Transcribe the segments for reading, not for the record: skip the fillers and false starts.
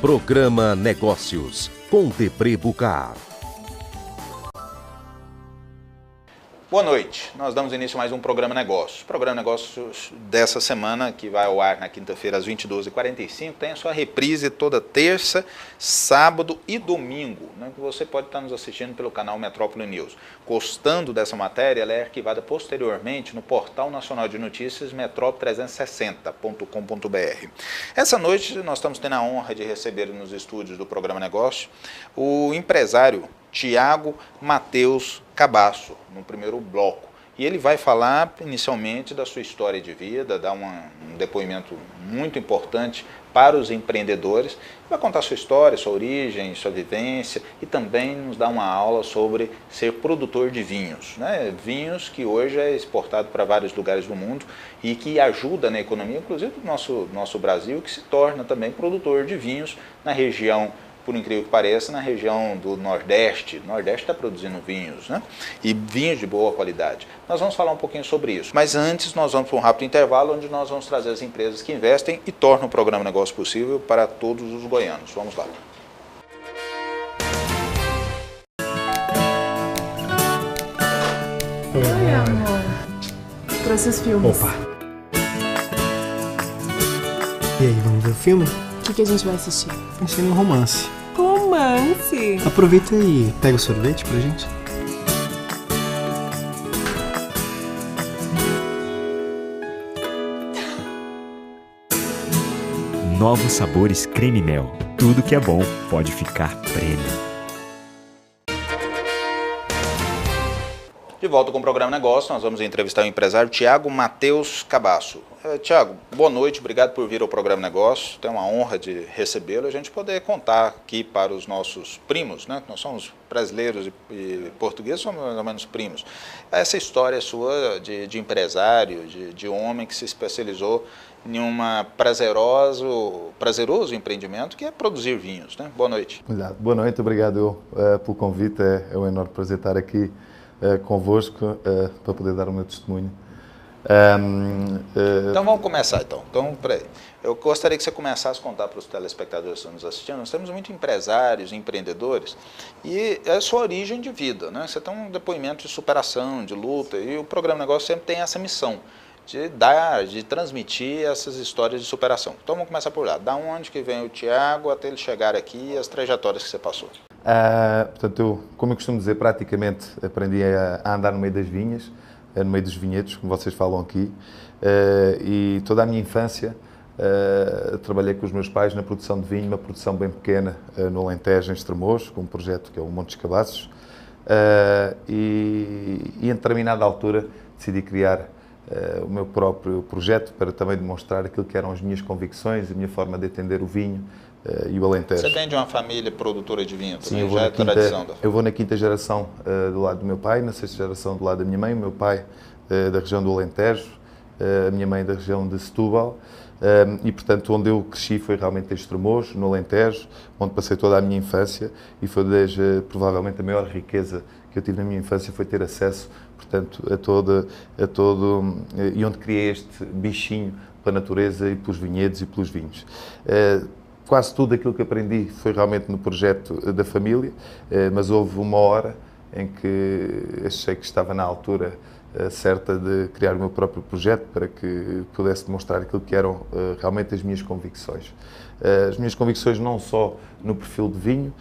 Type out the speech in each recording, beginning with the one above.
Programa Negócios, com Depré Bucar. Boa noite, nós damos início a mais um Programa Negócios. O Programa Negócios dessa semana, que vai ao ar na quinta-feira às 22h45, tem a sua reprise toda terça, sábado e domingo, né, que você pode estar nos assistindo pelo canal Metrópole News. Gostando dessa matéria, ela é arquivada posteriormente no Portal Nacional de Notícias metrópole360.com.br. Essa noite nós estamos tendo a honra de receber nos estúdios do Programa Negócios o empresário Tiago Matheus Cabasso, no primeiro bloco. E ele vai falar inicialmente da sua história de vida, dar um depoimento muito importante para os empreendedores. Vai contar sua história, sua origem, sua vivência e também nos dar uma aula sobre ser produtor de vinhos, né? Vinhos que hoje é exportado para vários lugares do mundo e que ajuda na economia, inclusive do nosso Brasil, que se torna também produtor de vinhos na região, por incrível que pareça, na região do Nordeste. O Nordeste está produzindo vinhos, né? E vinhos de boa qualidade. Nós vamos falar um pouquinho sobre isso. Mas antes nós vamos para um rápido intervalo, onde nós vamos trazer as empresas que investem e tornam o programa Negócio possível para todos os goianos. Vamos lá. Oi, amor. Trouxe os filmes. Opa! E aí, vamos ver o filme? O que a gente vai assistir? Pensei num romance. Romance? Aproveita e pega o sorvete pra gente. Novos sabores creme mel. Tudo que é bom pode ficar prêmio. De volta com o Programa Negócio, nós vamos entrevistar o empresário Tiago Matheus Cabasso. Tiago, boa noite, obrigado por vir ao Programa Negócio. É uma honra de recebê-lo, a gente poder contar aqui para os nossos primos, né? Nós somos brasileiros e portugueses, somos mais ou menos primos. Essa história sua de empresário, de homem que se especializou em um prazeroso empreendimento que é produzir vinhos, né? Boa noite. Boa noite, obrigado pelo convite, é um enorme prazer estar aqui convosco para poder dar o meu testemunho. Então vamos começar então. Peraí. Eu gostaria que você começasse a contar para os telespectadores que estão nos assistindo. Nós temos muitos empresários, empreendedores, e é a sua origem de vida, né? Você tem um depoimento de superação, de luta, e o Programa Negócio sempre tem essa missão de transmitir essas histórias de superação. Então vamos começar por lá. Da onde que vem o Tiago até ele chegar aqui e as trajetórias que você passou? Portanto, eu, como eu costumo dizer, praticamente aprendi a andar no meio das vinhas, no meio dos vinhedos, como vocês falam aqui, e toda a minha infância trabalhei com os meus pais na produção de vinho, uma produção bem pequena no Alentejo, em Estremoz, com um projeto que é o Montes Cabaços, e em determinada altura decidi criar o meu próprio projeto para também demonstrar aquilo que eram as minhas convicções, a minha forma de entender o vinho e o Alentejo. Você vem de uma família produtora de vinho? Sim, eu vou na quinta geração do lado do meu pai, na sexta geração do lado da minha mãe, o meu pai da região do Alentejo, a minha mãe da região de Setúbal, e portanto onde eu cresci foi realmente em Estremoz, no Alentejo, onde passei toda a minha infância e foi provavelmente a maior riqueza que eu tive na minha infância foi ter acesso, portanto, a todo e onde criei este bichinho pela natureza e pelos vinhedos e pelos vinhos. Quase tudo aquilo que aprendi foi realmente no projeto da família, mas houve uma hora em que achei que estava na altura certa de criar o meu próprio projeto para que pudesse demonstrar aquilo que eram realmente as minhas convicções. As minhas convicções não só no perfil de vinho,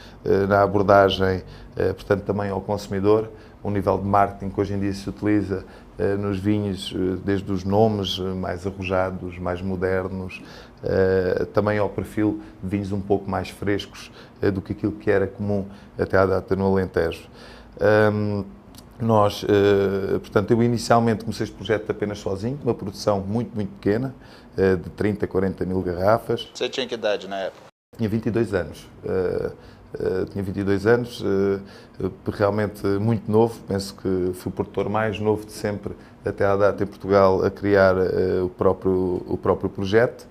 na abordagem, portanto, também ao consumidor, um nível de marketing que hoje em dia se utiliza nos vinhos, desde os nomes mais arrojados, mais modernos, também ao perfil de vinhos um pouco mais frescos do que aquilo que era comum até à data no Alentejo. Portanto, eu inicialmente comecei este projeto apenas sozinho, uma produção muito, muito pequena, de 30 a 40 mil garrafas. Você tinha que idade na época? Tinha 22 anos. Realmente muito novo, penso que fui o produtor mais novo de sempre até à data em Portugal a criar o próprio projeto,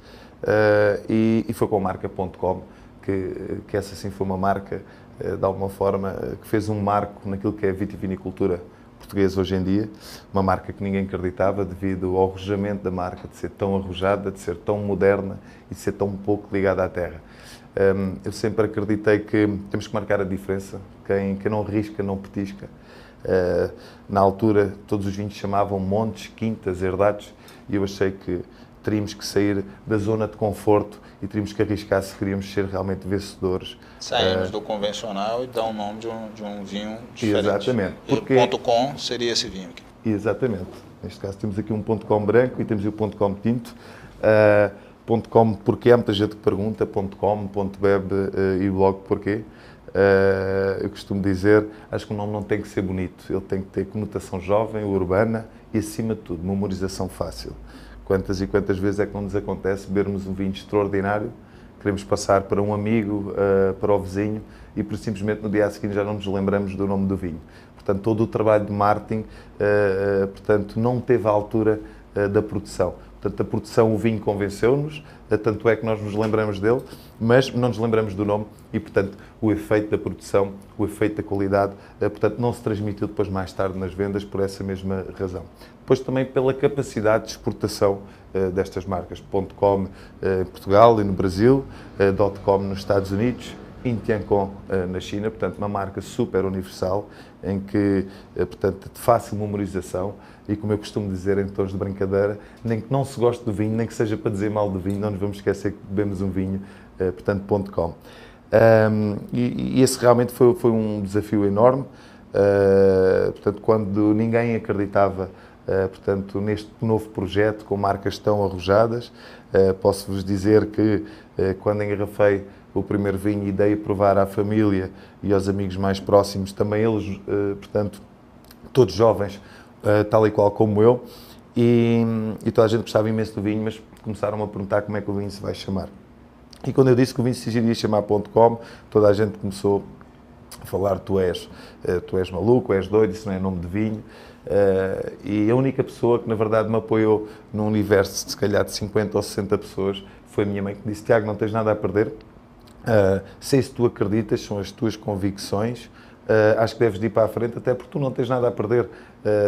e foi com a marca .com, que essa sim foi uma marca de alguma forma que fez um marco naquilo que é a vitivinicultura portuguesa hoje em dia, uma marca que ninguém acreditava devido ao arrojamento da marca, de ser tão arrojada, de ser tão moderna e de ser tão pouco ligada à terra. Eu sempre acreditei que temos que marcar a diferença. Quem não risca, não petisca. Na altura, todos os vinhos chamavam montes, quintas, herdades, e eu achei que teríamos que sair da zona de conforto e teríamos que arriscar se queríamos ser realmente vencedores. Saímos do convencional e dar o nome de um vinho diferente. Exatamente. Porque... E o .com seria esse vinho aqui. Exatamente. Neste caso temos aqui um .com branco e temos o .com tinto. .com porque há muita gente que pergunta, .com, .beb e blog porquê. Eu costumo dizer, acho que o nome não tem que ser bonito, ele tem que ter conotação jovem, urbana e, acima de tudo, memorização fácil. Quantas e quantas vezes é que não nos acontece bebermos um vinho extraordinário, queremos passar para um amigo, para o vizinho, e por simplesmente no dia seguinte já não nos lembramos do nome do vinho. Portanto, todo o trabalho de marketing portanto, não teve a altura da produção. Portanto, a produção, o vinho convenceu-nos, tanto é que nós nos lembramos dele, mas não nos lembramos do nome e, portanto, o efeito da produção, o efeito da qualidade, portanto, não se transmitiu depois mais tarde nas vendas por essa mesma razão. Depois também pela capacidade de exportação destas marcas, .com em Portugal e no Brasil, .com nos Estados Unidos, Intiancon na China, portanto, uma marca super universal, em que, portanto, de fácil memorização e, como eu costumo dizer em tons de brincadeira, nem que não se goste do vinho, nem que seja para dizer mal do vinho, não nos vamos esquecer que bebemos um vinho, portanto, .com. E esse realmente foi um desafio enorme, portanto, quando ninguém acreditava, portanto, neste novo projeto com marcas tão arrojadas, posso-vos dizer que quando engarrafei o primeiro vinho e dei a provar à família e aos amigos mais próximos, também eles, portanto, todos jovens, tal e qual como eu, e toda a gente gostava imenso do vinho, mas começaram a perguntar como é que o vinho se vai chamar. E quando eu disse que o vinho se iria chamar .com, toda a gente começou a falar, tu és maluco, és doido, isso não é nome de vinho. E a única pessoa que na verdade me apoiou num universo de se calhar de 50 ou 60 pessoas foi a minha mãe, que disse: Tiago, não tens nada a perder, sei se tu acreditas, são as tuas convicções, acho que deves ir para a frente, até porque tu não tens nada a perder,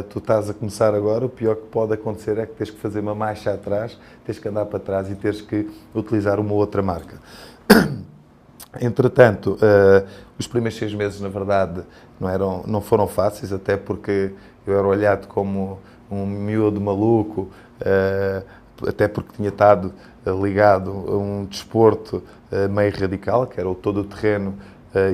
tu estás a começar agora, o pior que pode acontecer é que tens que fazer uma marcha atrás, tens que andar para trás e tens que utilizar uma outra marca. Entretanto, os primeiros 6 meses, na verdade, não foram fáceis, até porque eu era olhado como um miúdo maluco, até porque tinha estado ligado a um desporto meio radical, que era o todo o terreno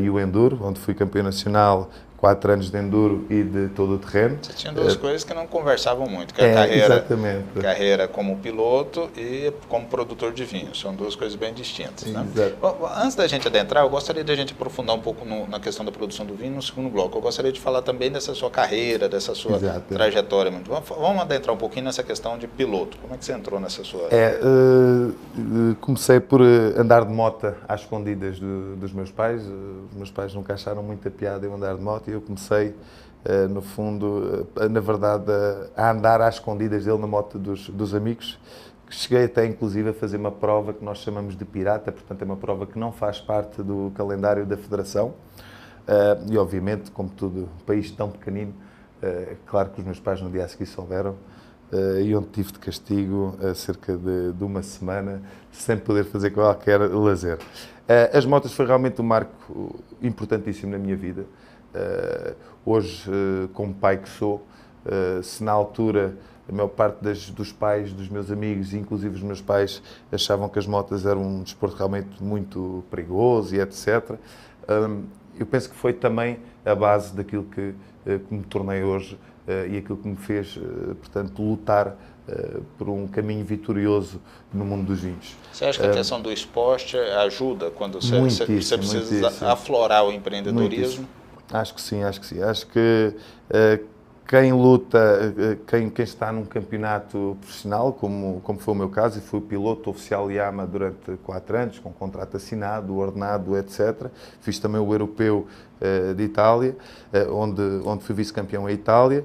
e o enduro, onde fui campeão nacional, 4 anos de enduro e de todo o terreno. Você tinha duas coisas que não conversavam muito, que é a carreira como piloto e como produtor de vinho. São duas coisas bem distintas. Né? Bom, antes da gente adentrar, eu gostaria de a gente aprofundar um pouco na questão da produção do vinho no segundo bloco. Eu gostaria de falar também dessa sua carreira, dessa sua trajetória. Vamos adentrar um pouquinho nessa questão de piloto. Como é que você entrou nessa sua... Comecei por andar de moto às escondidas dos meus pais. Os meus pais nunca acharam muita piada em andar de moto e eu comecei, no fundo, na verdade, a andar às escondidas dele na moto dos amigos. Cheguei até, inclusive, a fazer uma prova que nós chamamos de pirata, portanto é uma prova que não faz parte do calendário da Federação. E, obviamente, como todo um país tão pequenino, claro que os meus pais no dia a seguir souberam, e onde tive de castigo cerca de uma semana, sem poder fazer qualquer lazer. As motas foi realmente um marco importantíssimo na minha vida. Hoje, como pai que sou, se na altura a maior parte dos pais, dos meus amigos, inclusive os meus pais, achavam que as motas eram um desporto realmente muito perigoso e etc., eu penso que foi também a base daquilo que me tornei hoje e aquilo que me fez, portanto, lutar por um caminho vitorioso no mundo dos vinhos. Você acha que a questão do esporte ajuda quando você precisa aflorar o empreendedorismo? Acho que sim, acho que sim. Acho que quem luta, quem está num campeonato profissional, como foi o meu caso, e fui piloto oficial Yamaha durante 4 anos, com contrato assinado, ordenado, etc. Fiz também o europeu de Itália, onde fui vice-campeão em Itália.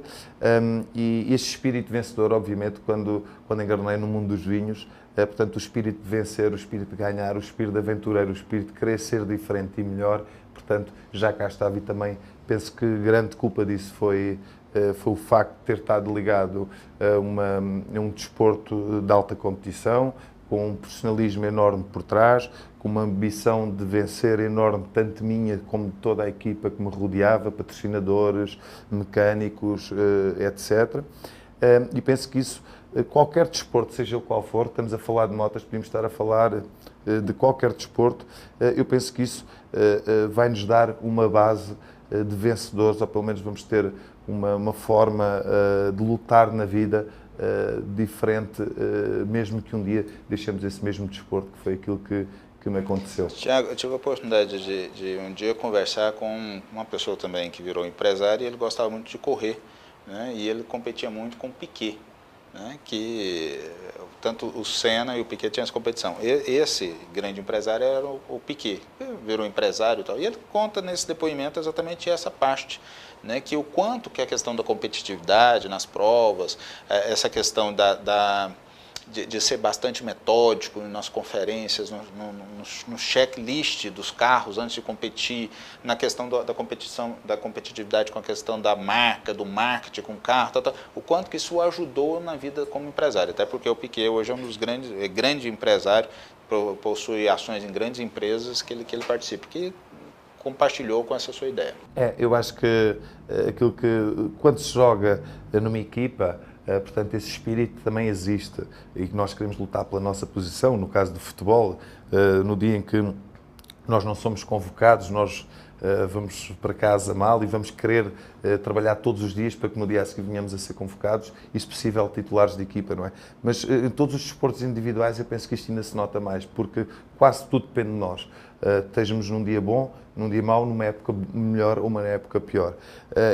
E este espírito vencedor, obviamente, quando encarnei no mundo dos vinhos, portanto, o espírito de vencer, o espírito de ganhar, o espírito de aventureiro, o espírito de querer ser diferente e melhor, portanto, já cá estava. E também penso que grande culpa disso foi o facto de ter estado ligado a um desporto de alta competição, com um profissionalismo enorme por trás, com uma ambição de vencer enorme, tanto minha como de toda a equipa que me rodeava, patrocinadores, mecânicos, etc. E penso que isso, qualquer desporto, seja ele qual for, estamos a falar de motas, podemos estar a falar de qualquer desporto, eu penso que isso vai-nos dar uma base de vencedores, ou pelo menos vamos ter uma forma de lutar na vida diferente, mesmo que um dia deixemos esse mesmo desporto, que foi aquilo que me aconteceu. Tiago, eu tive a oportunidade de um dia conversar com uma pessoa também que virou empresário, e ele gostava muito de correr, né? E ele competia muito com o Piquet, né? Que tanto o Senna e o Piquet tinham essa competição. Esse grande empresário era o Piquet, virou empresário e tal. E ele conta nesse depoimento exatamente essa parte, né? Que o quanto que a questão da competitividade nas provas, essa questão de ser bastante metódico nas conferências, no checklist dos carros antes de competir, na questão da competição, da competitividade com a questão da marca, do marketing com o carro, o quanto que isso ajudou na vida como empresário, até porque o Piquet hoje é um dos grande empresário, possui ações em grandes empresas que ele participa, que compartilhou com essa sua ideia. Eu acho que aquilo que, quando se joga numa equipa, portanto, esse espírito também existe e que nós queremos lutar pela nossa posição. No caso do futebol, no dia em que nós não somos convocados, nós vamos para casa mal e vamos querer trabalhar todos os dias para que no dia a seguir venhamos a ser convocados e, se possível, titulares de equipa, não é? Mas em todos os desportos individuais eu penso que isto ainda se nota mais, porque quase tudo depende de nós. Estejamos num dia bom, num dia mau, numa época melhor ou uma época pior.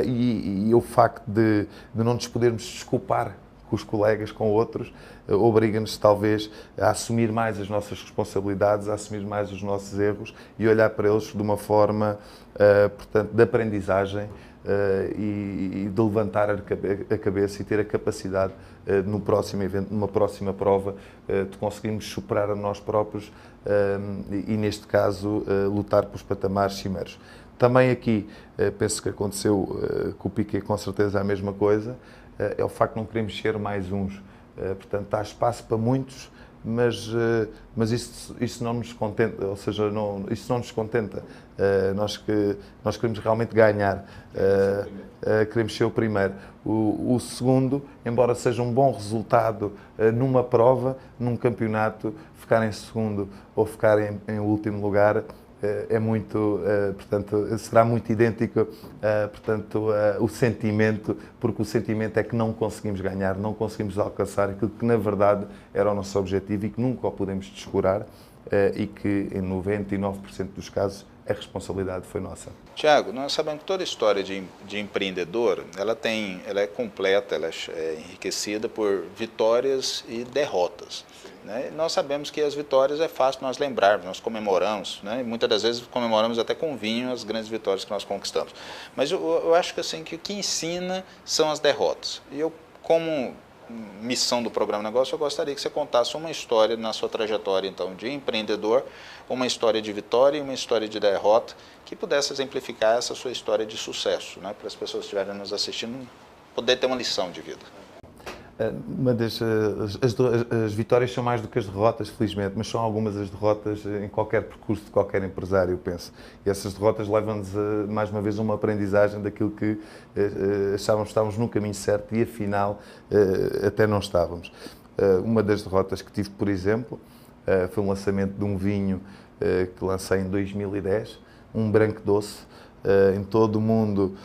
E o facto de não nos podermos desculpar com os colegas, com outros, obriga-nos talvez a assumir mais as nossas responsabilidades, a assumir mais os nossos erros e olhar para eles de uma forma, portanto, de aprendizagem e de levantar a cabeça e ter a capacidade no próximo evento, numa próxima prova, de conseguirmos superar a nós próprios e, neste caso, lutar pelos patamares cimeiros. Também aqui, penso que aconteceu com o Piquet, com certeza a mesma coisa, é o facto de não queremos ser mais uns. Portanto, há espaço para muitos, mas isso não nos contenta, ou seja, isso não nos contenta. Nós queremos realmente ganhar, queremos ser o primeiro. O segundo, embora seja um bom resultado numa prova, num campeonato, ficar em segundo ou ficar em último lugar, é muito, portanto, será muito idêntico, portanto, o sentimento, porque o sentimento é que não conseguimos ganhar, não conseguimos alcançar aquilo que na verdade era o nosso objetivo e que nunca o podemos descurar e que em 99% dos casos a responsabilidade foi nossa. Tiago, nós sabemos que toda história de empreendedor, ela é completa, ela é enriquecida por vitórias e derrotas. Né? Nós sabemos que as vitórias é fácil nós lembrarmos, nós comemoramos, né? E muitas das vezes comemoramos até com vinho as grandes vitórias que nós conquistamos. Mas eu acho que, assim, que o que ensina são as derrotas. E eu, como missão do programa Negócio, eu gostaria que você contasse uma história na sua trajetória, então, de empreendedor, uma história de vitória e uma história de derrota, que pudesse exemplificar essa sua história de sucesso, né? Para as pessoas que estiverem nos assistindo poder ter uma lição de vida. As vitórias são mais do que as derrotas, felizmente, mas são algumas as derrotas em qualquer percurso de qualquer empresário, eu penso. E essas derrotas levam-nos, mais uma vez, a uma aprendizagem daquilo que achávamos que estávamos no caminho certo e, afinal, até não estávamos. Uma das derrotas que tive, por exemplo, foi um lançamento de um vinho que lancei em 2010, um branco doce. Em todo o mundo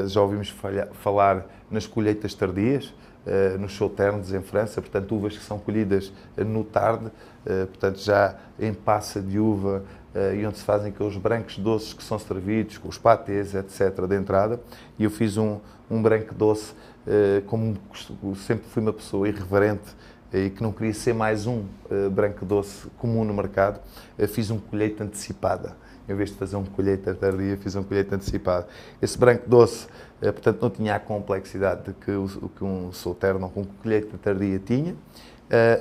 já ouvimos falar nas colheitas tardias, nos sauternes em França, portanto uvas que são colhidas no tarde, portanto já em passa de uva e onde se fazem aqueles brancos doces que são servidos, com os pâtés, etc. de entrada. E eu fiz um branco doce, como sempre fui uma pessoa irreverente e que não queria ser mais um branco doce comum no mercado, fiz um colheita antecipada. Em vez de fazer um colheita tardia, fiz um colheita antecipada. Esse branco doce, portanto, não tinha a complexidade que um sauterno com colheita tardia tinha,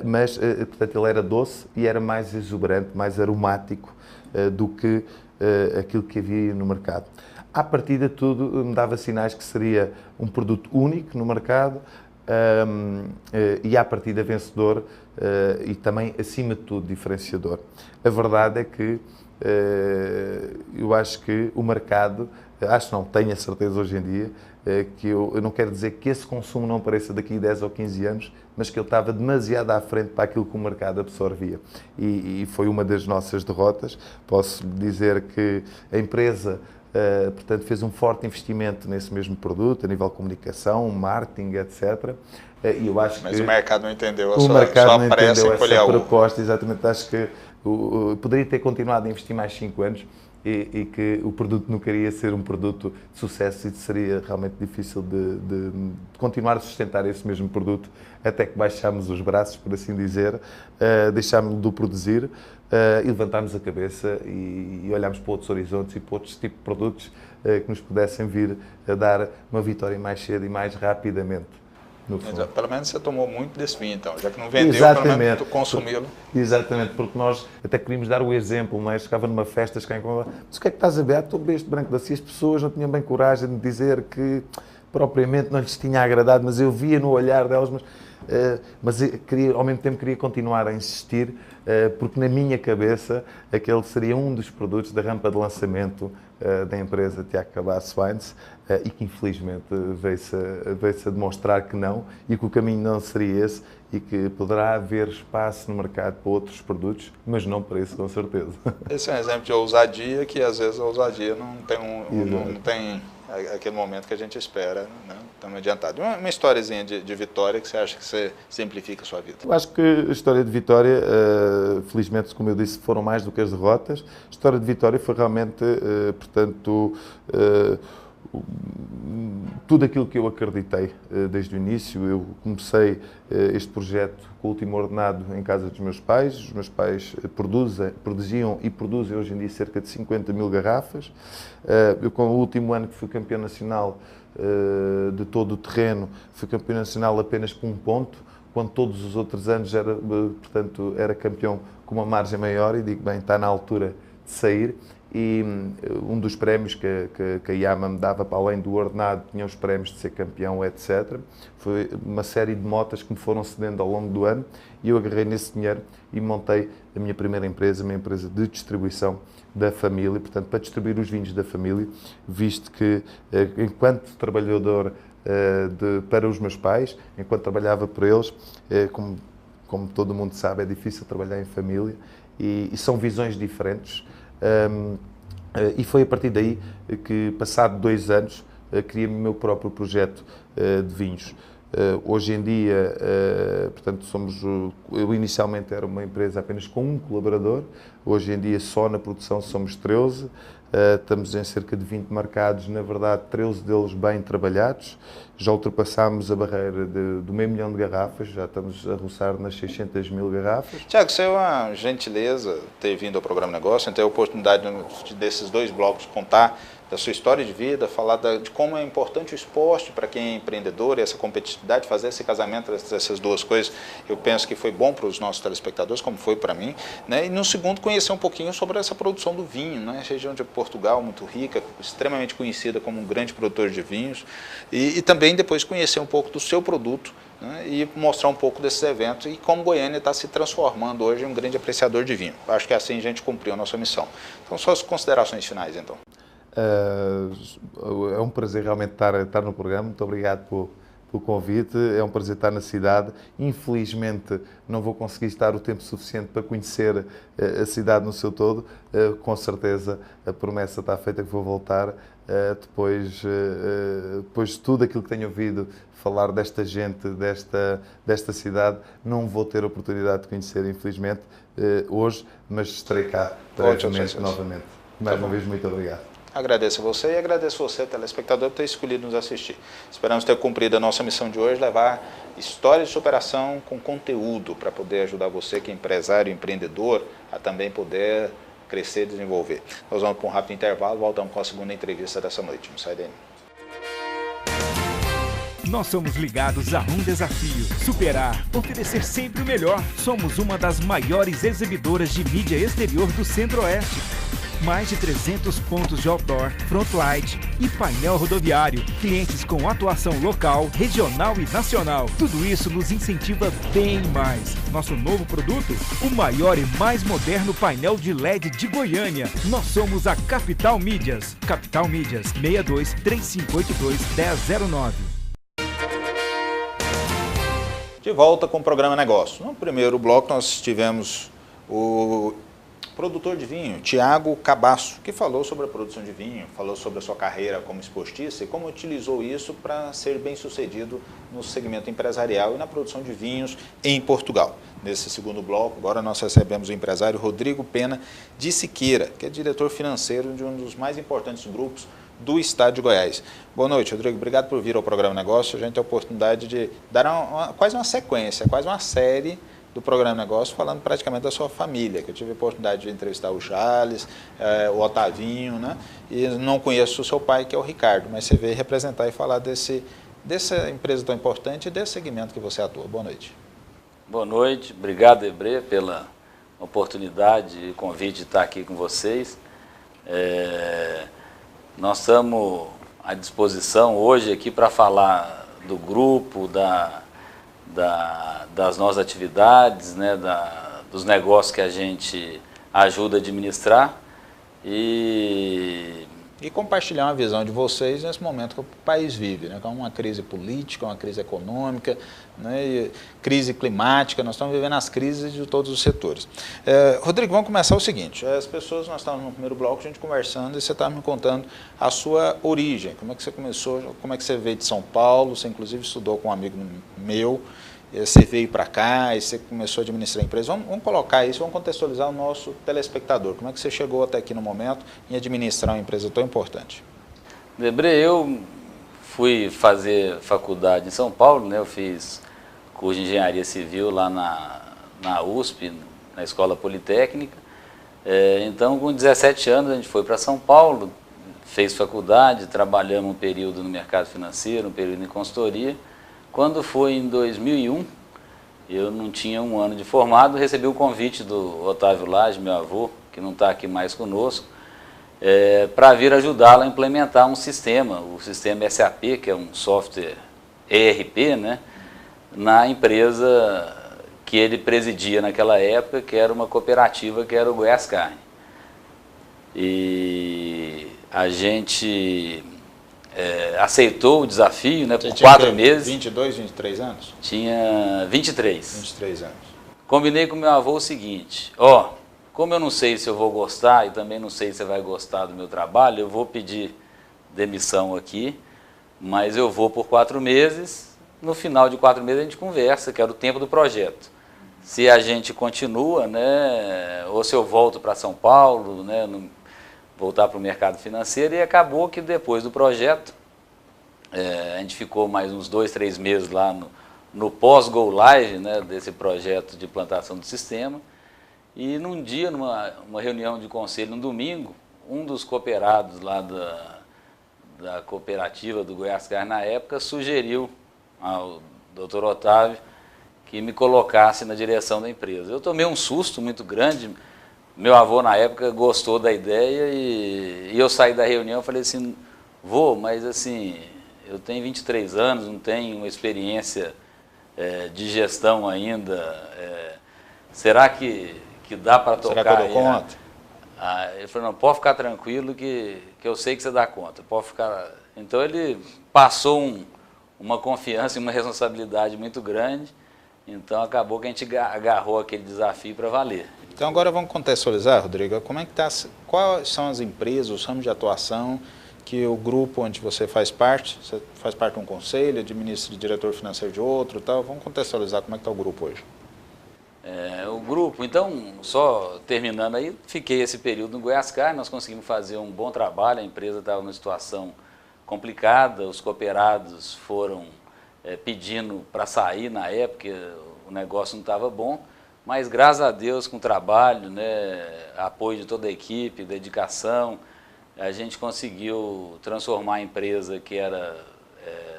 mas, portanto, ele era doce e era mais exuberante, mais aromático do que aquilo que havia no mercado. À partida, tudo me dava sinais que seria um produto único no mercado, e à partida vencedor e também, acima de tudo, diferenciador. A verdade é que eu acho que o mercado, não, tenho a certeza hoje em dia, que eu não quero dizer que esse consumo não apareça daqui a 10 ou 15 anos, mas que ele estava demasiado à frente para aquilo que o mercado absorvia. E foi uma das nossas derrotas. Posso dizer que a empresa, portanto, fez um forte investimento nesse mesmo produto, a nível de comunicação, marketing, etc. E eu acho Mas que o mercado não entendeu a o mercado sua não pressa entendeu em colher essa a uva. proposta, exatamente. Acho que poderia ter continuado a investir mais 5 anos e que o produto não queria ser um produto de sucesso e seria realmente difícil de continuar a sustentar esse mesmo produto até que baixámos os braços, por assim dizer, deixámos-lo de o produzir e levantámos a cabeça e olhámos para outros horizontes e para outros tipos de produtos que nos pudessem vir a dar uma vitória mais cedo e mais rapidamente. Pelo menos você tomou muito desse vinho, então, já que não vendeu, exatamente, pelo menos consumiu-lo. Exatamente, porque nós até queríamos dar o exemplo, não é? Chegava numa festa, mas o que é que estás a beber? Estou a beber este branco da Cia. As pessoas não tinham bem coragem de dizer que propriamente não lhes tinha agradado, mas eu via no olhar delas, mas eu queria, ao mesmo tempo queria continuar a insistir, porque na minha cabeça aquele seria um dos produtos da rampa de lançamento da empresa Tiago Cabasso Wines, e que infelizmente veio-se a demonstrar que não, e que o caminho não seria esse, e que poderá haver espaço no mercado para outros produtos, mas não para isso, com certeza. Esse é um exemplo de ousadia, que às vezes a ousadia não tem aquele momento que a gente espera, né? Estamos adiantados. Uma historiazinha de vitória que você acha que você simplifica a sua vida? Eu acho que a história de vitória, felizmente, como eu disse, foram mais do que as derrotas. A história de vitória foi realmente, portanto, tudo aquilo que eu acreditei desde o início. Eu comecei este projeto com o último ordenado em casa dos meus pais. Os meus pais produziam e produzem hoje em dia cerca de 50 mil garrafas. Eu, com o último ano que fui campeão nacional de todo o terreno, fui campeão nacional apenas por 1 ponto, quando todos os outros anos era campeão com uma margem maior, e digo, bem, está na altura de sair. E um dos prémios que a IAMA me dava, para além do ordenado, tinha os prémios de ser campeão, etc. Foi uma série de motas que me foram cedendo ao longo do ano, e eu agarrei nesse dinheiro e montei a minha primeira empresa, uma empresa de distribuição da família, portanto, para distribuir os vinhos da família, visto que, enquanto trabalhador para os meus pais, enquanto trabalhava por eles, como todo mundo sabe, é difícil trabalhar em família, e são visões diferentes. E foi a partir daí que, passado 2 anos, criei o meu próprio projeto de vinhos. Hoje em dia, portanto, eu inicialmente era uma empresa apenas com 1 colaborador, hoje em dia só na produção somos 13, estamos em cerca de 20 mercados, na verdade 13 deles bem trabalhados, já ultrapassámos a barreira do meio milhão de garrafas, já estamos a roçar nas 600 mil garrafas. Tiago, isso é uma gentileza ter vindo ao Programa Negócio, ter a oportunidade desses 2 blocos contar da sua história de vida, falar de como é importante o esporte para quem é empreendedor, e essa competitividade, fazer esse casamento dessas 2 coisas. Eu penso que foi bom para os nossos telespectadores, como foi para mim, né? E no segundo, conhecer um pouquinho sobre essa produção do vinho, né? A região de Portugal, muito rica, extremamente conhecida como um grande produtor de vinhos, e também depois conhecer um pouco do seu produto, né? E mostrar um pouco desses eventos e como Goiânia está se transformando hoje em um grande apreciador de vinho. Acho que assim a gente cumpriu a nossa missão. Então, só as considerações finais, então. É um prazer realmente estar no programa. Muito obrigado pelo convite. É um prazer estar na cidade. Infelizmente não vou conseguir estar o tempo suficiente para conhecer a cidade no seu todo. Com certeza a promessa está feita que vou voltar depois de tudo aquilo que tenho ouvido falar desta gente, desta cidade. Não vou ter a oportunidade de conhecer, infelizmente, hoje, mas estarei cá brevemente novamente. Mais uma vez, muito obrigado. Agradeço a você e agradeço a você, telespectador, por ter escolhido nos assistir. Esperamos ter cumprido a nossa missão de hoje, levar histórias de superação com conteúdo para poder ajudar você, que é empresário, empreendedor, a também poder crescer e desenvolver. Nós vamos para um rápido intervalo, voltamos com a segunda entrevista dessa noite. Não sai daí. Nós somos ligados a um desafio: superar, oferecer sempre o melhor. Somos uma das maiores exibidoras de mídia exterior do Centro-Oeste. mais de 300 pontos de outdoor, frontlight e painel rodoviário. Clientes com atuação local, regional e nacional. Tudo isso nos incentiva bem mais. Nosso novo produto? O maior e mais moderno painel de LED de Goiânia. Nós somos a Capital Mídias. Capital Mídias, 62 3582 1009. De volta com o programa Negócio. No primeiro bloco nós tivemos o produtor de vinho, Tiago Cabasso, que falou sobre a produção de vinho, falou sobre a sua carreira como esportista e como utilizou isso para ser bem sucedido no segmento empresarial e na produção de vinhos em Portugal. Nesse segundo bloco, agora nós recebemos o empresário Rodrigo Pena de Siqueira, que é diretor financeiro de um dos mais importantes grupos do estado de Goiás. Boa noite, Rodrigo. Obrigado por vir ao programa Negócio. A gente tem a oportunidade de dar quase uma sequência, quase uma série do programa Negócio, falando praticamente da sua família, que eu tive a oportunidade de entrevistar o Charles, o Otavinho, né? E não conheço o seu pai, que é o Ricardo, mas você veio representar e falar dessa empresa tão importante e desse segmento que você atua. Boa noite. Boa noite. Obrigado, Ebrê, pela oportunidade e convite de estar aqui com vocês. Nós estamos à disposição hoje aqui para falar do grupo, das nossas atividades, né, dos negócios que a gente ajuda a administrar e compartilhar uma visão de vocês nesse momento que o país vive, né, com uma crise política, uma crise econômica, né, e crise climática. Nós estamos vivendo as crises de todos os setores. Rodrigo, vamos começar o seguinte. As pessoas, nós estávamos no primeiro bloco, a gente conversando, e você estava me contando a sua origem, como é que você começou, como é que você veio de São Paulo, você inclusive estudou com um amigo meu, você veio para cá e você começou a administrar a empresa. Vamos colocar isso, vamos contextualizar o nosso telespectador. Como é que você chegou até aqui no momento em administrar uma empresa tão importante? Debré, eu fui fazer faculdade em São Paulo, né? Eu fiz curso de engenharia civil lá na USP, na Escola Politécnica. Então, com 17 anos, a gente foi para São Paulo, fez faculdade, trabalhamos um período no mercado financeiro, um período em consultoria. Quando foi em 2001, eu não tinha um ano de formado, recebi o convite do Otávio Lage, meu avô, que não está aqui mais conosco, para vir ajudá-lo a implementar um sistema, o sistema SAP, que é um software ERP, né, na empresa que ele presidia naquela época, que era uma cooperativa, que era o Goiás Carne. E a gente aceitou o desafio, né, por 4 meses. 22, 23 anos? Tinha 23. 23 anos. Combinei com meu avô o seguinte: como eu não sei se eu vou gostar e também não sei se você vai gostar do meu trabalho, eu vou pedir demissão aqui, mas eu vou por 4 meses, no final de 4 meses a gente conversa, que era o tempo do projeto. Se a gente continua, né, ou se eu volto para São Paulo, né, voltar para o mercado financeiro. E acabou que depois do projeto, a gente ficou mais uns 2, 3 meses lá no pós-go live, né, desse projeto de implantação do sistema. E num dia, numa reunião de conselho, num domingo, um dos cooperados lá da cooperativa do Goiás Carne na época sugeriu ao Dr. Otávio que me colocasse na direção da empresa. Eu tomei um susto muito grande. Meu avô, na época, gostou da ideia e eu saí da reunião e falei assim: vô, mas assim, eu tenho 23 anos, não tenho uma experiência de gestão ainda. Será que dá para tocar? Será que eu dou conta? Ele falou: não, pode ficar tranquilo que eu sei que você dá conta. Pode ficar. Então ele passou uma confiança e uma responsabilidade muito grande. Então acabou que a gente agarrou aquele desafio para valer. Então agora vamos contextualizar, Rodrigo, como é que tá, quais são as empresas, os ramos de atuação que o grupo onde você faz parte de um conselho, administra de diretor financeiro de outro, tal. Vamos contextualizar como é que está o grupo hoje. O grupo, então, só terminando aí, fiquei esse período no Goiás Carne, nós conseguimos fazer um bom trabalho, a empresa estava numa situação complicada, os cooperados foram pedindo para sair na época, o negócio não estava bom. Mas, graças a Deus, com o trabalho, né, apoio de toda a equipe, dedicação, a gente conseguiu transformar a empresa que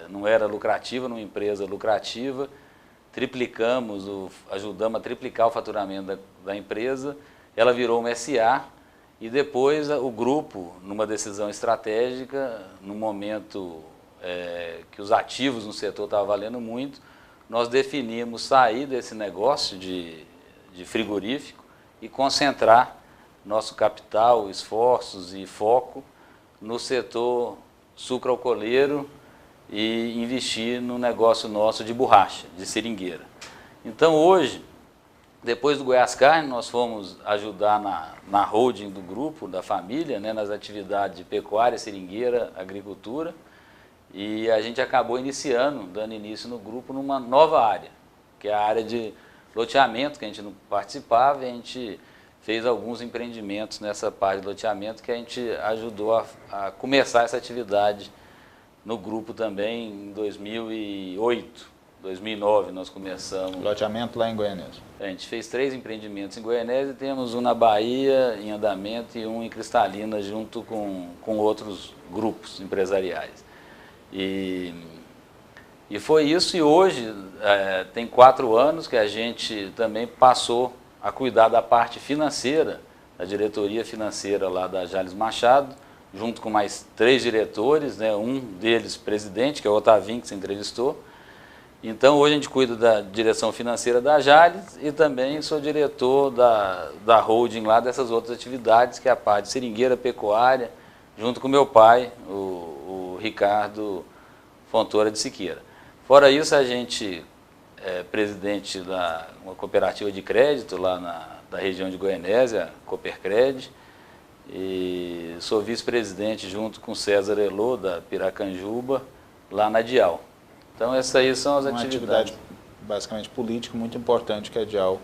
não era lucrativa numa empresa lucrativa. Ajudamos a triplicar o faturamento da empresa. Ela virou uma SA E depois o grupo, numa decisão estratégica, no momento que os ativos no setor estavam valendo muito, nós definimos sair desse negócio de frigorífico e concentrar nosso capital, esforços e foco no setor sucroalcooleiro e investir no negócio nosso de borracha, de seringueira. Então hoje, depois do Goiás Carne, nós fomos ajudar na holding do grupo, da família, né, nas atividades de pecuária, seringueira, agricultura, e a gente acabou dando início no grupo numa nova área, que é a área de loteamento, que a gente não participava, e a gente fez alguns empreendimentos nessa parte de loteamento que a gente ajudou a começar essa atividade no grupo também em 2008, 2009 nós começamos. Loteamento lá em Goianésia. A gente fez 3 empreendimentos em Goianésia, temos um na Bahia em andamento e um em Cristalina junto com outros grupos empresariais. E foi isso, e hoje tem 4 anos que a gente também passou a cuidar da parte financeira, da diretoria financeira lá da Jales Machado, junto com mais 3 diretores, né, um deles presidente, que é o Otavinho, que você entrevistou. Então hoje a gente cuida da direção financeira da Jales e também sou diretor da holding lá dessas outras atividades, que é a parte de seringueira, pecuária, junto com meu pai, o Ricardo Fontoura de Siqueira. Fora isso, a gente é presidente de uma cooperativa de crédito lá da região de Goianésia, Coopercred, e sou vice-presidente junto com César Elô, da Piracanjuba, lá na Dial. Então essas aí são as atividades. Uma atividade basicamente política muito importante que a Dial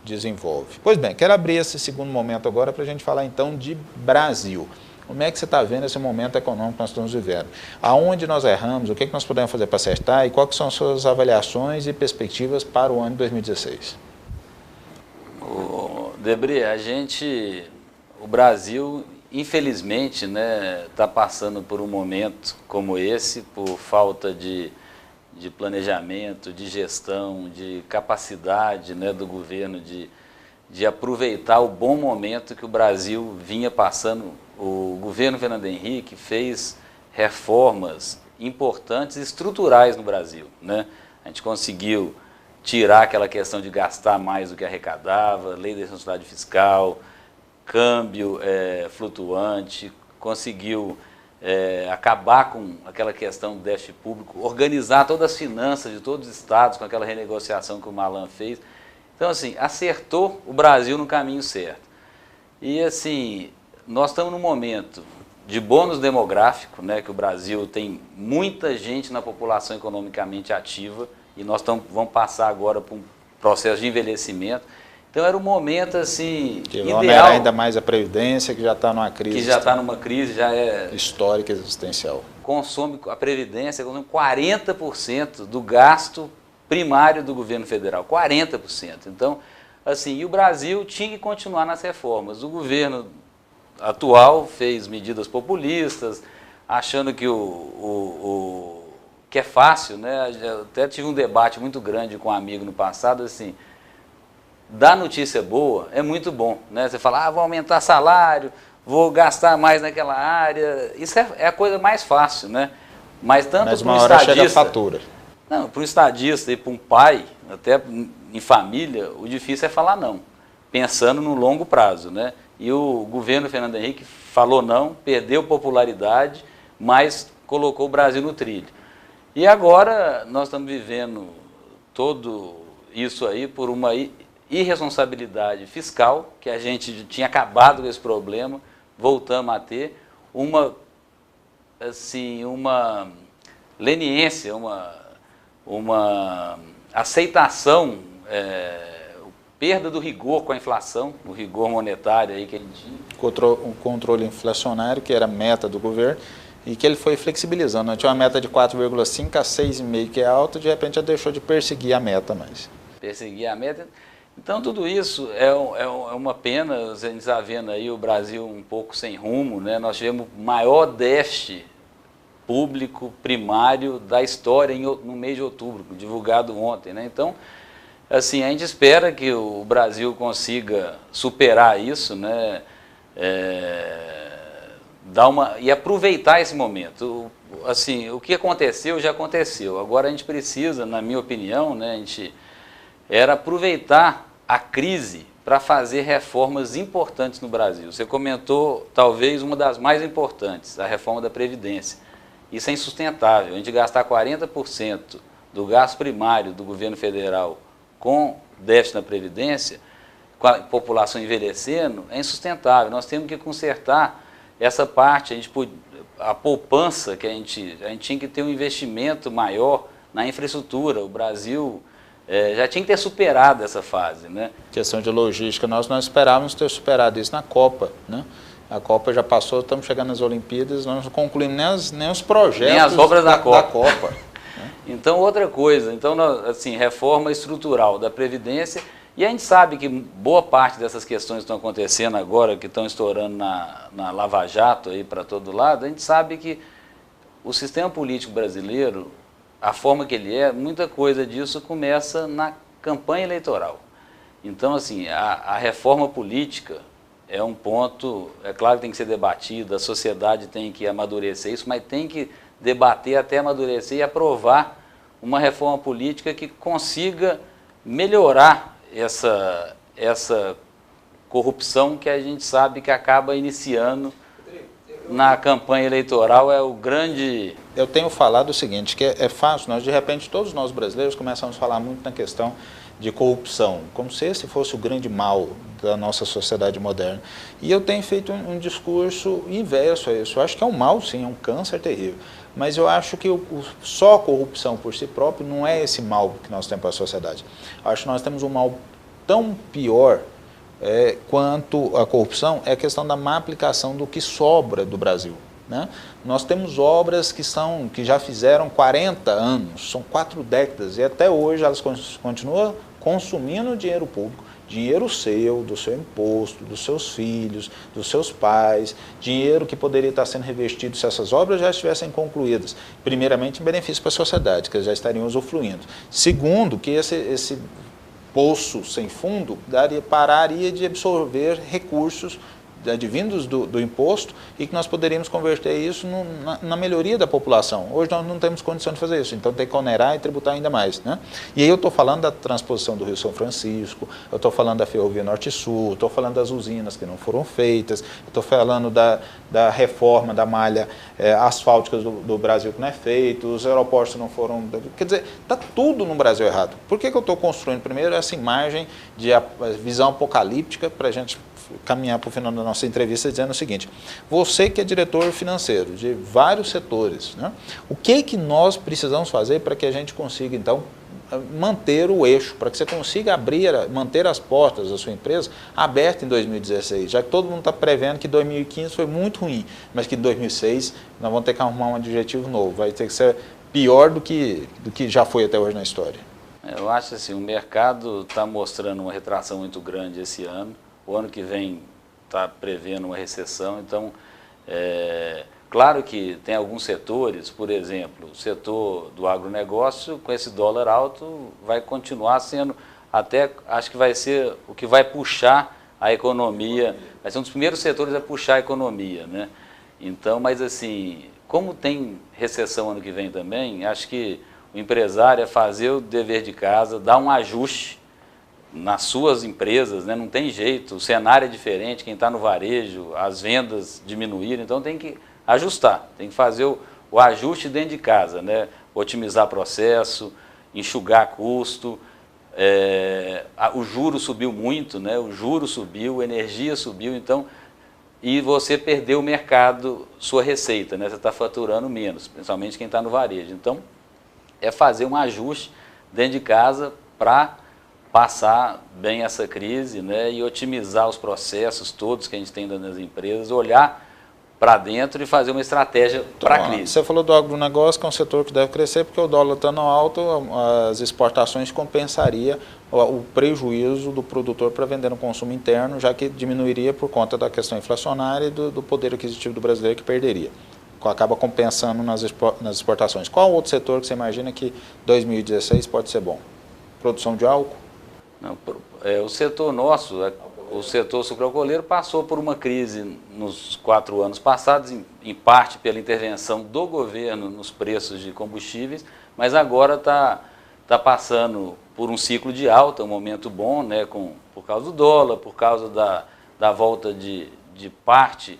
desenvolve. Pois bem, quero abrir esse segundo momento agora para a gente falar então de Brasil. Como é que você está vendo esse momento econômico que nós estamos vivendo? Aonde nós erramos, o que nós podemos fazer para acertar e quais são as suas avaliações e perspectivas para o ano de 2016? Debri, o Brasil, infelizmente, né, está passando por um momento como esse, por falta de planejamento, de gestão, de capacidade, né, do governo de aproveitar o bom momento que o Brasil vinha passando. O governo Fernando Henrique fez reformas importantes e estruturais no Brasil, né? A gente conseguiu tirar aquela questão de gastar mais do que arrecadava, lei da responsabilidade fiscal, câmbio flutuante, conseguiu acabar com aquela questão do déficit público, organizar todas as finanças de todos os estados com aquela renegociação que o Malan fez. Então, assim, acertou o Brasil no caminho certo. E, assim, nós estamos num momento de bônus demográfico, né, que o Brasil tem muita gente na população economicamente ativa e nós vamos passar agora por um processo de envelhecimento. Então era um momento assim ideal. Ainda mais a Previdência, que já está numa crise. Que já está numa crise, já é histórica, existencial. A Previdência consome 40% do gasto primário do governo federal, 40%. Então, assim, e o Brasil tinha que continuar nas reformas. O governo atual fez medidas populistas, achando que que é fácil, né? Eu até tive um debate muito grande com um amigo no passado, assim, dar notícia boa é muito bom, né? Você fala, vou aumentar salário, vou gastar mais naquela área, isso é a coisa mais fácil, né? Mas tanto para um estadista, chega a fatura. Não, para um estadista e para um pai, até em família, o difícil é falar não, pensando no longo prazo, né? E o governo Fernando Henrique falou não, perdeu popularidade, mas colocou o Brasil no trilho. E agora nós estamos vivendo todo isso aí por uma irresponsabilidade fiscal, que a gente tinha acabado com esse problema, voltamos a ter uma leniência, uma aceitação, perda do rigor com a inflação, o rigor monetário aí que a gente tinha. Um controle inflacionário, que era a meta do governo, e que ele foi flexibilizando. Tinha uma meta de 4,5 a 6,5, que é alta, de repente já deixou de perseguir a meta mais. Perseguir a meta. Então tudo isso é uma pena, a gente está vendo aí o Brasil um pouco sem rumo, né? Nós tivemos o maior déficit público primário da história no mês de outubro, divulgado ontem, né? Então, assim, a gente espera que o Brasil consiga superar isso, né? e aproveitar esse momento. Assim, o que aconteceu, já aconteceu. Agora a gente precisa, na minha opinião, né, era aproveitar a crise para fazer reformas importantes no Brasil. Você comentou, talvez, uma das mais importantes, a reforma da Previdência. Isso é insustentável. A gente gastar 40% do gasto primário do governo federal com déficit na Previdência, com a população envelhecendo, é insustentável. Nós temos que consertar essa parte. A poupança, que a gente tinha que ter um investimento maior na infraestrutura. O Brasil já tinha que ter superado essa fase, né? Questão de logística, nós esperávamos ter superado isso na Copa, né? A Copa já passou, estamos chegando nas Olimpíadas, nós não concluímos nem os projetos, nem as obras da Copa. Então, outra coisa, assim, reforma estrutural da Previdência, e a gente sabe que boa parte dessas questões que estão acontecendo agora, que estão estourando na Lava Jato aí para todo lado, a gente sabe que o sistema político brasileiro, a forma que ele é, muita coisa disso começa na campanha eleitoral. Então, assim, a reforma política é um ponto, é claro que tem que ser debatido, a sociedade tem que amadurecer isso, mas tem que debater até amadurecer e aprovar uma reforma política que consiga melhorar essa corrupção que a gente sabe que acaba iniciando na campanha eleitoral, é o grande... Eu tenho falado o seguinte, que é fácil, de repente todos nós brasileiros começamos a falar muito na questão de corrupção, como se esse fosse o grande mal da nossa sociedade moderna. E eu tenho feito um discurso inverso a isso. Eu acho que é um mal, sim, é um câncer terrível. Mas eu acho que só a corrupção por si próprio não é esse mal que nós temos para a sociedade. Eu acho que nós temos um mal tão pior quanto a corrupção, é a questão da má aplicação do que sobra do Brasil, né? Nós temos obras que já fizeram 40 anos, são 4 décadas, e até hoje elas continuam consumindo dinheiro público, dinheiro seu, do seu imposto, dos seus filhos, dos seus pais, dinheiro que poderia estar sendo revestido se essas obras já estivessem concluídas. Primeiramente, em benefício para a sociedade, que eles já estariam usufruindo. Segundo, que esse poço sem fundo pararia de absorver recursos advindos do imposto e que nós poderíamos converter isso na melhoria da população. Hoje nós não temos condição de fazer isso, então tem que onerar e tributar ainda mais, né? E aí eu estou falando da transposição do Rio São Francisco, eu estou falando da Ferrovia Norte-Sul, estou falando das usinas que não foram feitas, estou falando da reforma da malha asfáltica do Brasil que não é feita, os aeroportos não foram... Quer dizer, está tudo no Brasil errado. Por que eu estou construindo primeiro essa imagem de visão apocalíptica para a gente caminhar para o final da nossa entrevista dizendo o seguinte: você que é diretor financeiro de vários setores, né, o que nós precisamos fazer para que a gente consiga, então, manter o eixo, para que você consiga manter as portas da sua empresa abertas em 2016, já que todo mundo está prevendo que 2015 foi muito ruim, mas que em 2006 nós vamos ter que arrumar um adjetivo novo, vai ter que ser pior do que já foi até hoje na história. Eu acho assim, o mercado está mostrando uma retração muito grande esse ano. O ano que vem está prevendo uma recessão, então, claro que tem alguns setores, por exemplo, o setor do agronegócio, com esse dólar alto, vai continuar sendo, até acho que vai ser o que vai puxar a economia, vai ser um dos primeiros setores a puxar a economia, né? Então, mas assim, como tem recessão ano que vem também, acho que o empresário é fazer o dever de casa, dar um ajuste nas suas empresas, né? Não tem jeito, o cenário é diferente, quem está no varejo, as vendas diminuíram, então tem que ajustar, tem que fazer o ajuste dentro de casa, né? Otimizar processo, enxugar custo, o juro subiu muito, né? O juro subiu, a energia subiu, então, e você perdeu o mercado, sua receita, né? Você está faturando menos, principalmente quem está no varejo, então é fazer um ajuste dentro de casa para passar bem essa crise, né, e otimizar os processos todos que a gente tem nas empresas, olhar para dentro e fazer uma estratégia para a crise. Você falou do agronegócio, que é um setor que deve crescer, porque o dólar estando alto, as exportações compensaria o prejuízo do produtor para vender no consumo interno, já que diminuiria por conta da questão inflacionária e do poder aquisitivo do brasileiro que perderia. Acaba compensando nas exportações. Qual outro setor que você imagina que 2016 pode ser bom? Produção de álcool? Não, o setor nosso, o setor sucroalcooleiro passou por uma crise nos 4 anos passados, em parte pela intervenção do governo nos preços de combustíveis, mas agora está passando por um ciclo de alta, um momento bom, né, por causa do dólar, por causa da volta de parte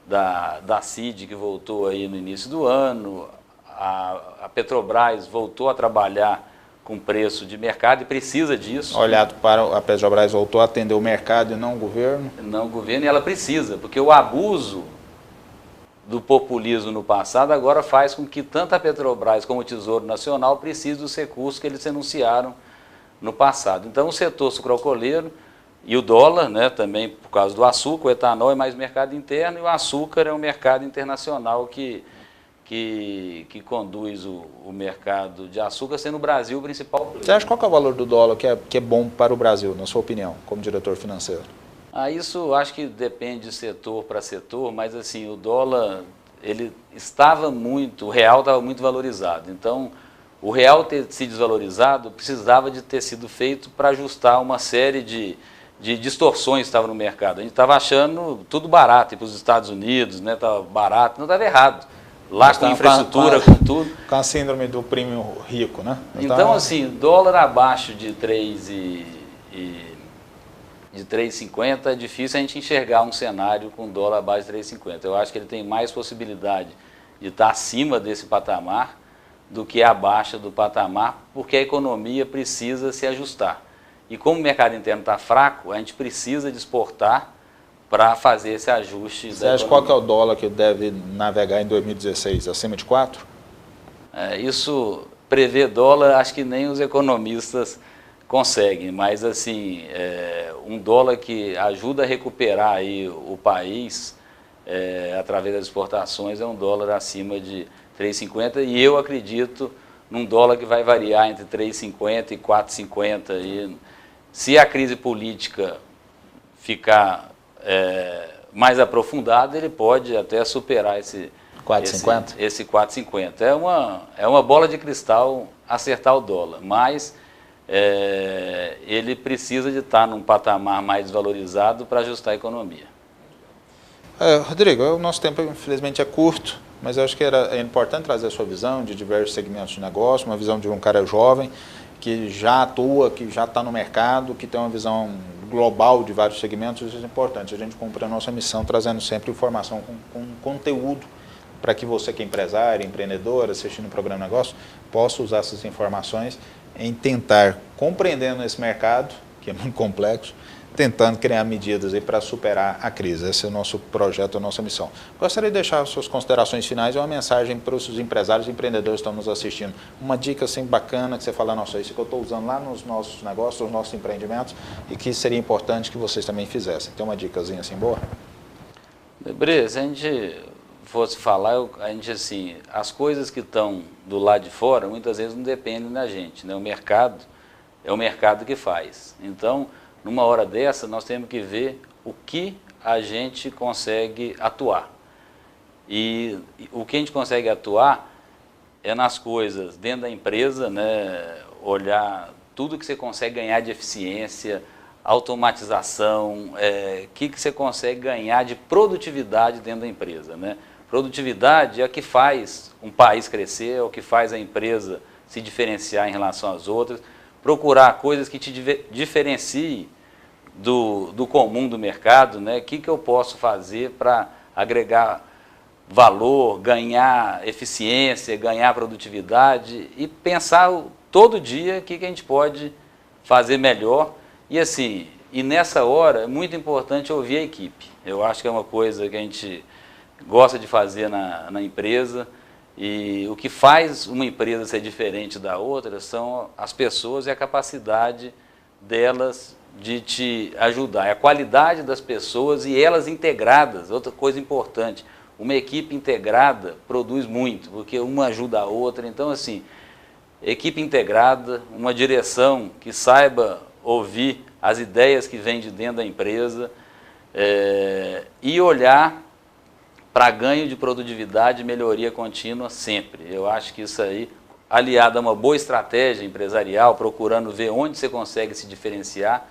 da CID, que voltou aí no início do ano. A Petrobras voltou a trabalhar com preço de mercado e precisa disso. Olhado para a Petrobras, voltou a atender o mercado e não o governo? Não o governo, e ela precisa, porque o abuso do populismo no passado agora faz com que tanto a Petrobras como o Tesouro Nacional precisem dos recursos que eles anunciaram no passado. Então o setor sucroalcooleiro e o dólar, né, também por causa do açúcar, o etanol é mais mercado interno e o açúcar é um mercado internacional que conduz o mercado de açúcar, sendo o Brasil o principal player. Você acha qual que é o valor do dólar que é bom para o Brasil, na sua opinião, como diretor financeiro? Isso acho que depende de setor para setor, mas assim, o dólar, ele estava muito, o real estava muito valorizado. Então, o real ter se desvalorizado precisava de ter sido feito para ajustar uma série de distorções que estavam no mercado. A gente estava achando tudo barato, ir para os Estados Unidos, né, estava barato, não estava errado. Lá com infraestrutura, com tudo. Com a síndrome do prêmio rico, né? Então, assim, dólar abaixo de 3,50 é difícil a gente enxergar um cenário com dólar abaixo de 3,50. Eu acho que ele tem mais possibilidade de estar acima desse patamar do que abaixo do patamar, porque a economia precisa se ajustar. E como o mercado interno está fraco, a gente precisa de exportar para fazer esse ajuste. Você acha qual que é o dólar que deve navegar em 2016? Acima de 4? Isso, prever dólar, acho que nem os economistas conseguem, mas assim, um dólar que ajuda a recuperar aí o país através das exportações é um dólar acima de 3,50 e eu acredito num dólar que vai variar entre 3,50 e 4,50. E se a crise política ficar mais aprofundado, ele pode até superar esse 4,50? Esse 4,50. É uma bola de cristal acertar o dólar, mas ele precisa de estar num patamar mais valorizado para ajustar a economia. Rodrigo, o nosso tempo infelizmente é curto, mas eu acho que é importante trazer a sua visão de diversos segmentos de negócio, uma visão de um cara jovem que já atua, que já está no mercado, que tem uma visão global de vários segmentos. Isso é importante, a gente cumpre a nossa missão trazendo sempre informação com conteúdo para que você que é empresário, empreendedor, assistindo o programa Negócio, possa usar essas informações em tentar, compreendendo esse mercado, que é muito complexo, tentando criar medidas aí para superar a crise. Esse é o nosso projeto, a nossa missão. Gostaria de deixar suas considerações finais e uma mensagem para os empresários e empreendedores que estão nos assistindo. Uma dica assim bacana que você fala, nossa, isso que eu estou usando lá nos nossos negócios, nos nossos empreendimentos e que seria importante que vocês também fizessem. Tem uma dicasinha assim boa? Debre, se a gente fosse falar, a gente assim, as coisas que estão do lado de fora muitas vezes não dependem da gente, né? O mercado é o mercado que faz. Então, numa hora dessa, nós temos que ver o que a gente consegue atuar. E o que a gente consegue atuar é nas coisas dentro da empresa, né? Olhar tudo que você consegue ganhar de eficiência, automatização, que você consegue ganhar de produtividade dentro da empresa, né? Produtividade é o que faz um país crescer, é o que faz a empresa se diferenciar em relação às outras, procurar coisas que te diferenciem do comum do mercado, né? O que eu posso fazer para agregar valor, ganhar eficiência, ganhar produtividade e pensar todo dia o que a gente pode fazer melhor. E assim, e nessa hora é muito importante ouvir a equipe. Eu acho que é uma coisa que a gente gosta de fazer na empresa, e o que faz uma empresa ser diferente da outra são as pessoas e a capacidade delas de te ajudar. É a qualidade das pessoas e elas integradas. Outra coisa importante, uma equipe integrada produz muito, porque uma ajuda a outra. Então, assim, equipe integrada, uma direção que saiba ouvir as ideias que vêm de dentro da empresa e olhar para ganho de produtividade e melhoria contínua sempre. Eu acho que isso aí, aliado a uma boa estratégia empresarial, procurando ver onde você consegue se diferenciar,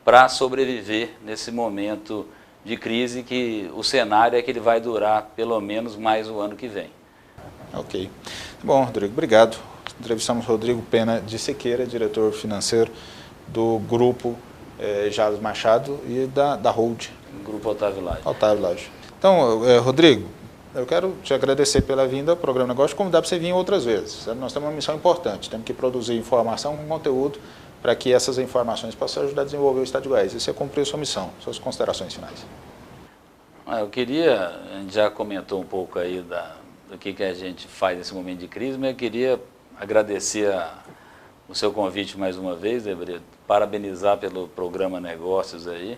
para sobreviver nesse momento de crise, que o cenário é que ele vai durar pelo menos mais o ano que vem. Ok. Bom, Rodrigo, obrigado. Entrevistamos Rodrigo Pena de Siqueira, diretor financeiro do Grupo Jales Machado e da Hold. Grupo Otávio Lage. Otávio Lage. Então, Rodrigo, eu quero te agradecer pela vinda ao Programa Negócio e convidar para você vir outras vezes. Nós temos uma missão importante, temos que produzir informação com conteúdo para que essas informações possam ajudar a desenvolver o Estado de Goiás. E você cumpriu a sua missão. Suas considerações finais. Eu queria, a gente já comentou um pouco aí do que a gente faz nesse momento de crise, mas eu queria agradecer o seu convite mais uma vez, Debredo, parabenizar pelo Programa Negócios aí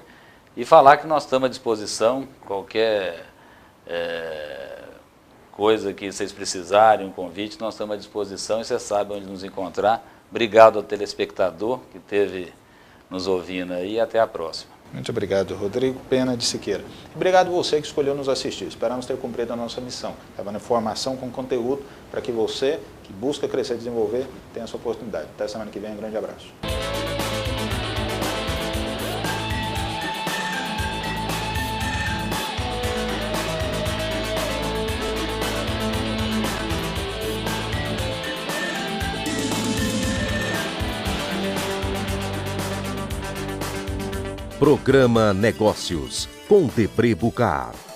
e falar que nós estamos à disposição, qualquer coisa que vocês precisarem, um convite, nós estamos à disposição e você sabe onde nos encontrar. Obrigado ao telespectador que esteve nos ouvindo aí e até a próxima. Muito obrigado, Rodrigo Pena de Siqueira. Obrigado você que escolheu nos assistir. Esperamos ter cumprido a nossa missão, levando informação com conteúdo para que você, que busca crescer e desenvolver, tenha essa oportunidade. Até semana que vem, um grande abraço. Programa Negócios, com Debré Bucar.